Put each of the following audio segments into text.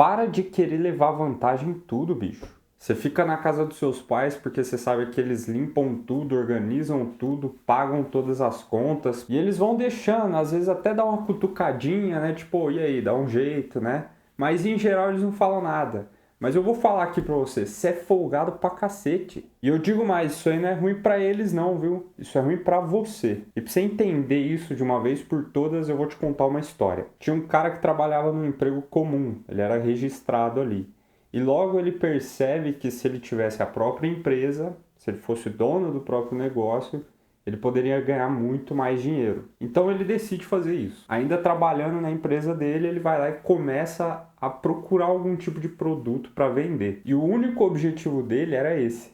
Para de querer levar vantagem em tudo, bicho. Você fica na casa dos seus pais porque você sabe que eles limpam tudo, organizam tudo, pagam todas as contas. E eles vão deixando, às vezes até dá uma cutucadinha, né? Tipo, e aí, dá um jeito, né? Mas em geral eles não falam nada. Mas eu vou falar aqui pra você é folgado pra cacete. E eu digo mais, isso aí não é ruim pra eles não, viu? Isso é ruim pra você. E pra você entender isso de uma vez por todas, eu vou te contar uma história. Tinha um cara que trabalhava num emprego comum, ele era registrado ali. E logo ele percebe que se ele tivesse a própria empresa, se ele fosse dono do próprio negócio, ele poderia ganhar muito mais dinheiro. Então ele decide fazer isso. Ainda trabalhando na empresa dele, ele vai lá e começa a procurar algum tipo de produto para vender. E o único objetivo dele era esse: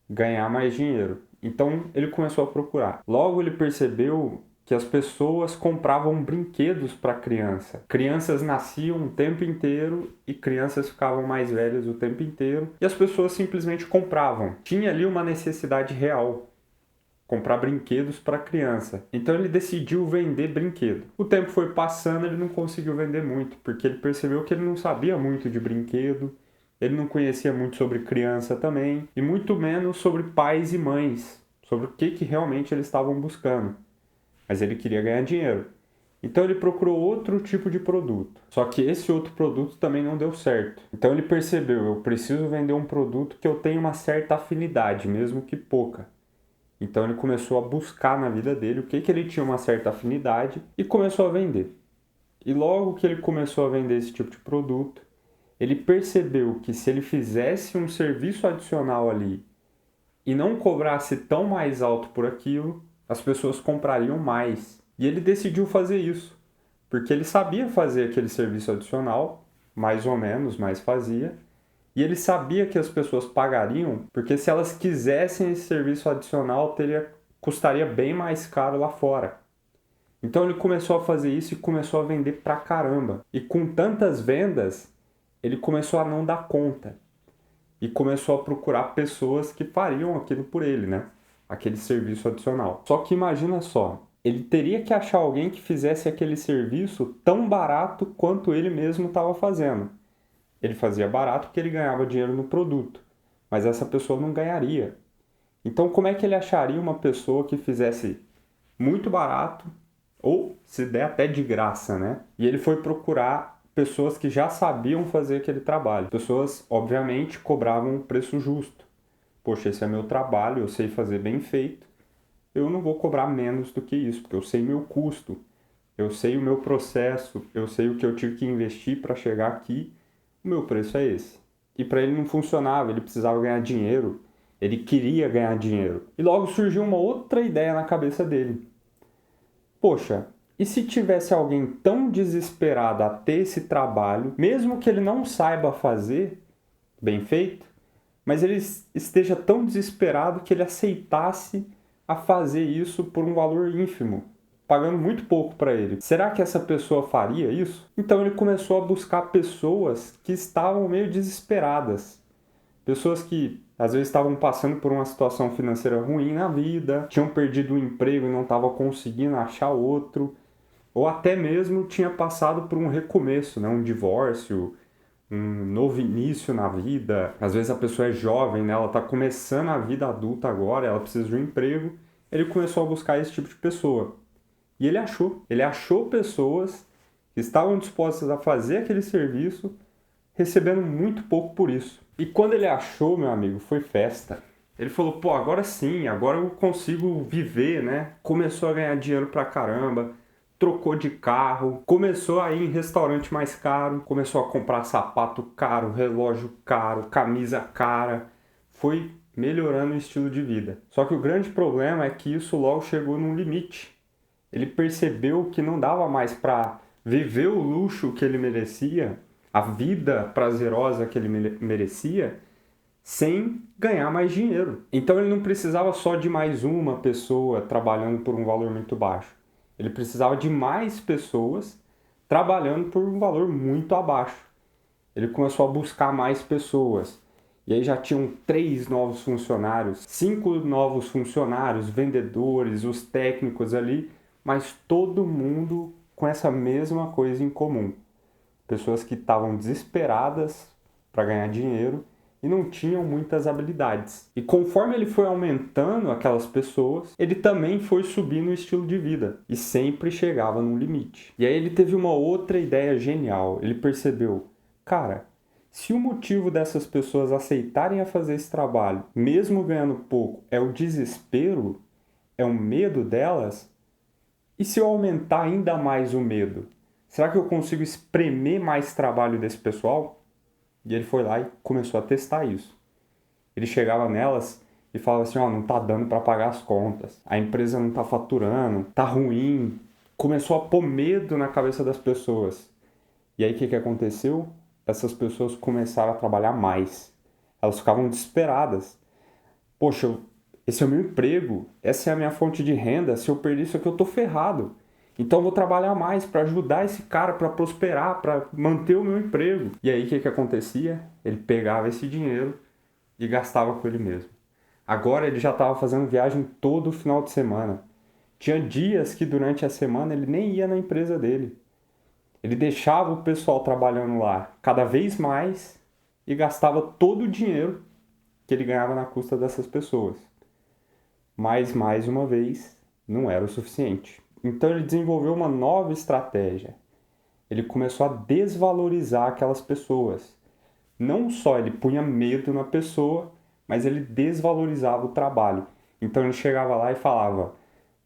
ganhar mais dinheiro. Então ele começou a procurar. Logo ele percebeu que as pessoas compravam brinquedos para criança. Crianças nasciam o tempo inteiro e crianças ficavam mais velhas o tempo inteiro. E as pessoas simplesmente compravam. Tinha ali uma necessidade real: comprar brinquedos para criança. Então ele decidiu vender brinquedo. O tempo foi passando, ele não conseguiu vender muito, porque ele percebeu que ele não sabia muito de brinquedo, ele não conhecia muito sobre criança também, e muito menos sobre pais e mães, sobre o que realmente eles estavam buscando. Mas ele queria ganhar dinheiro. Então ele procurou outro tipo de produto. Só que esse outro produto também não deu certo. Então ele percebeu: eu preciso vender um produto que eu tenha uma certa afinidade, mesmo que pouca. Então ele começou a buscar na vida dele o que ele tinha uma certa afinidade e começou a vender. E logo que ele começou a vender esse tipo de produto, ele percebeu que se ele fizesse um serviço adicional ali e não cobrasse tão mais alto por aquilo, as pessoas comprariam mais. E ele decidiu fazer isso, porque ele sabia fazer aquele serviço adicional, mais ou menos, mas fazia. E ele sabia que as pessoas pagariam, porque se elas quisessem esse serviço adicional, custaria bem mais caro lá fora. Então ele começou a fazer isso e começou a vender pra caramba. E com tantas vendas, ele começou a não dar conta. E começou a procurar pessoas que fariam aquilo por ele, né? Aquele serviço adicional. Só que imagina só, ele teria que achar alguém que fizesse aquele serviço tão barato quanto ele mesmo estava fazendo. Ele fazia barato porque ele ganhava dinheiro no produto, mas essa pessoa não ganharia. Então, como é que ele acharia uma pessoa que fizesse muito barato, ou se der até de graça, né? E ele foi procurar pessoas que já sabiam fazer aquele trabalho. Pessoas, obviamente, cobravam um preço justo. Poxa, esse é meu trabalho, eu sei fazer bem feito, eu não vou cobrar menos do que isso, porque eu sei meu custo, eu sei o meu processo, eu sei o que eu tive que investir para chegar aqui. O meu preço é esse. E para ele não funcionava, ele precisava ganhar dinheiro, ele queria ganhar dinheiro. E logo surgiu uma outra ideia na cabeça dele. Poxa, e se tivesse alguém tão desesperado a ter esse trabalho, mesmo que ele não saiba fazer bem feito, mas ele esteja tão desesperado que ele aceitasse a fazer isso por um valor ínfimo, pagando muito pouco para ele. Será que essa pessoa faria isso? Então ele começou a buscar pessoas que estavam meio desesperadas. Pessoas que às vezes estavam passando por uma situação financeira ruim na vida, tinham perdido o emprego e não estavam conseguindo achar outro, ou até mesmo tinha passado por um recomeço, né? Um divórcio, um novo início na vida. Às vezes a pessoa é jovem, né? Ela está começando a vida adulta agora, ela precisa de um emprego. Ele começou a buscar esse tipo de pessoa. E ele achou. Ele achou pessoas que estavam dispostas a fazer aquele serviço, recebendo muito pouco por isso. E quando ele achou, meu amigo, foi festa. Ele falou: pô, agora sim, agora eu consigo viver, né? Começou a ganhar dinheiro pra caramba, trocou de carro, começou a ir em restaurante mais caro, começou a comprar sapato caro, relógio caro, camisa cara. Foi melhorando o estilo de vida. Só que o grande problema é que isso logo chegou num limite. Ele percebeu que não dava mais para viver o luxo que ele merecia, a vida prazerosa que ele merecia, sem ganhar mais dinheiro. Então ele não precisava só de mais uma pessoa trabalhando por um valor muito baixo. Ele precisava de mais pessoas trabalhando por um valor muito abaixo. Ele começou a buscar mais pessoas. E aí já tinham 3 novos funcionários, 5 novos funcionários, vendedores, os técnicos ali, mas todo mundo com essa mesma coisa em comum. pessoas que estavam desesperadas para ganhar dinheiro e não tinham muitas habilidades. E conforme ele foi aumentando aquelas pessoas, ele também foi subindo o estilo de vida e sempre chegava num limite. E aí ele teve uma outra ideia genial. Ele percebeu, cara, se o motivo dessas pessoas aceitarem a fazer esse trabalho, mesmo ganhando pouco, é o desespero, é o medo delas, e se eu aumentar ainda mais o medo, será que eu consigo espremer mais trabalho desse pessoal? E ele foi lá e começou a testar isso. Ele chegava nelas e falava assim, ó, não tá dando para pagar as contas, a empresa não tá faturando, tá ruim. Começou a pôr medo na cabeça das pessoas. E aí o que aconteceu? Essas pessoas começaram a trabalhar mais. Elas ficavam desesperadas. Poxa, esse é o meu emprego, essa é a minha fonte de renda, se eu perder isso aqui eu tô ferrado. Então eu vou trabalhar mais para ajudar esse cara para prosperar, para manter o meu emprego. E aí o que acontecia? Ele pegava esse dinheiro e gastava com ele mesmo. Agora ele já estava fazendo viagem todo final de semana. Tinha dias que durante a semana ele nem ia na empresa dele. Ele deixava o pessoal trabalhando lá cada vez mais e gastava todo o dinheiro que ele ganhava na custa dessas pessoas. Mas, mais uma vez, não era o suficiente. Então ele desenvolveu uma nova estratégia. Ele começou a desvalorizar aquelas pessoas. Não só ele punha medo na pessoa, mas ele desvalorizava o trabalho. Então ele chegava lá e falava,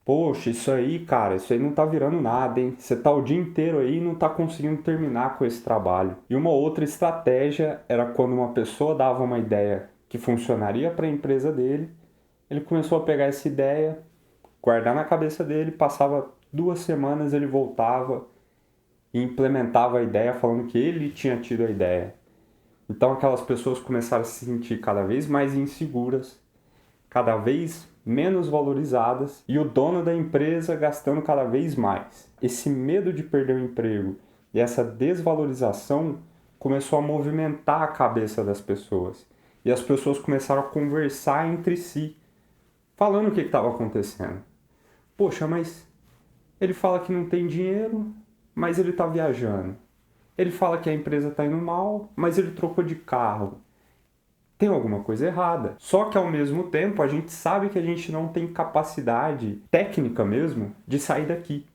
poxa, isso aí, cara, isso aí não tá virando nada, hein? Você tá o dia inteiro aí e não tá conseguindo terminar com esse trabalho. E uma outra estratégia era quando uma pessoa dava uma ideia que funcionaria para a empresa dele, ele começou a pegar essa ideia, guardar na cabeça dele, passava 2 semanas, ele voltava e implementava a ideia falando que ele tinha tido a ideia. Então aquelas pessoas começaram a se sentir cada vez mais inseguras, cada vez menos valorizadas e o dono da empresa gastando cada vez mais. Esse medo de perder o emprego e essa desvalorização começou a movimentar a cabeça das pessoas. E as pessoas começaram a conversar entre si, falando o que estava acontecendo. Poxa, mas ele fala que não tem dinheiro, mas ele está viajando. Ele fala que a empresa está indo mal, mas ele trocou de carro. Tem alguma coisa errada. Só que ao mesmo tempo a gente sabe que a gente não tem capacidade técnica mesmo de sair daqui.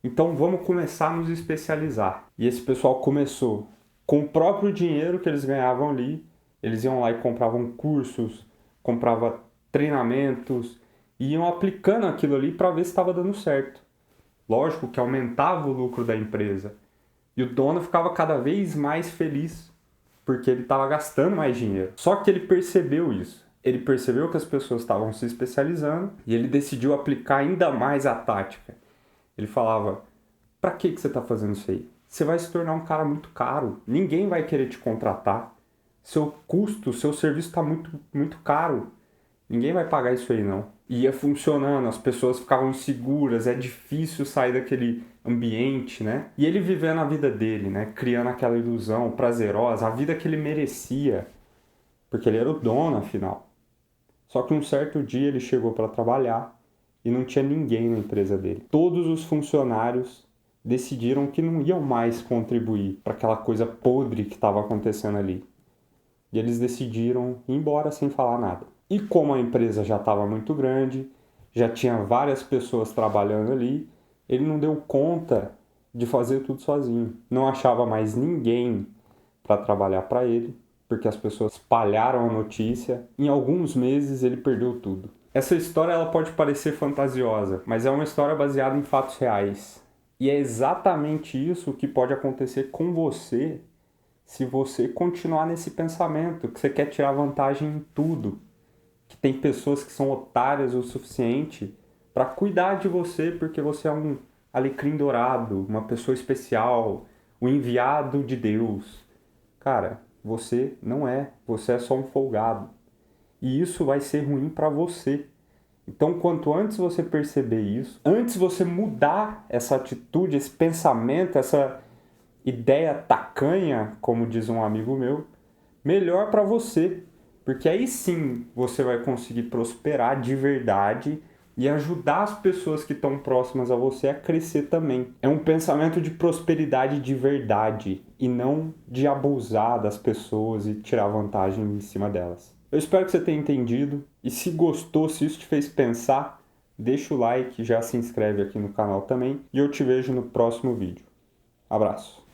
Então vamos começar a nos especializar. E esse pessoal começou com o próprio dinheiro que eles ganhavam ali. Eles iam lá e compravam cursos, compravam treinamentos, e iam aplicando aquilo ali para ver se estava dando certo. Lógico que aumentava o lucro da empresa. E o dono ficava cada vez mais feliz, porque ele estava gastando mais dinheiro. Só que ele percebeu isso. Ele percebeu que as pessoas estavam se especializando e ele decidiu aplicar ainda mais a tática. Ele falava, para que você está fazendo isso aí? Você vai se tornar um cara muito caro. Ninguém vai querer te contratar. Seu custo, seu serviço está muito caro. Ninguém vai pagar isso aí não. E ia funcionando, as pessoas ficavam inseguras, é difícil sair daquele ambiente, né? E ele vivendo a vida dele, né? Criando aquela ilusão prazerosa, a vida que ele merecia, porque ele era o dono, afinal. Só que um certo dia ele chegou para trabalhar e não tinha ninguém na empresa dele. Todos os funcionários decidiram que não iam mais contribuir para aquela coisa podre que estava acontecendo ali. E eles decidiram ir embora sem falar nada. E como a empresa já estava muito grande, já tinha várias pessoas trabalhando ali, ele não deu conta de fazer tudo sozinho. Não achava mais ninguém para trabalhar para ele, porque as pessoas espalharam a notícia. Em alguns meses ele perdeu tudo. Essa história ela pode parecer fantasiosa, mas é uma história baseada em fatos reais. E é exatamente isso que pode acontecer com você se você continuar nesse pensamento, que você quer tirar vantagem em tudo. Que tem pessoas que são otárias o suficiente para cuidar de você porque você é um alecrim dourado, uma pessoa especial, o enviado de Deus. Cara, você não é, você é só um folgado. E isso vai ser ruim para você. Então, quanto antes você perceber isso, antes você mudar essa atitude, esse pensamento, essa ideia tacanha, como diz um amigo meu, melhor para você. Porque aí sim você vai conseguir prosperar de verdade, e ajudar as pessoas que estão próximas a você a crescer também. É um pensamento de prosperidade de verdade e não de abusar das pessoas e tirar vantagem em cima delas. Eu espero que você tenha entendido e se gostou, se isso te fez pensar, deixa o like, já se inscreve aqui no canal também e eu te vejo no próximo vídeo. Abraço!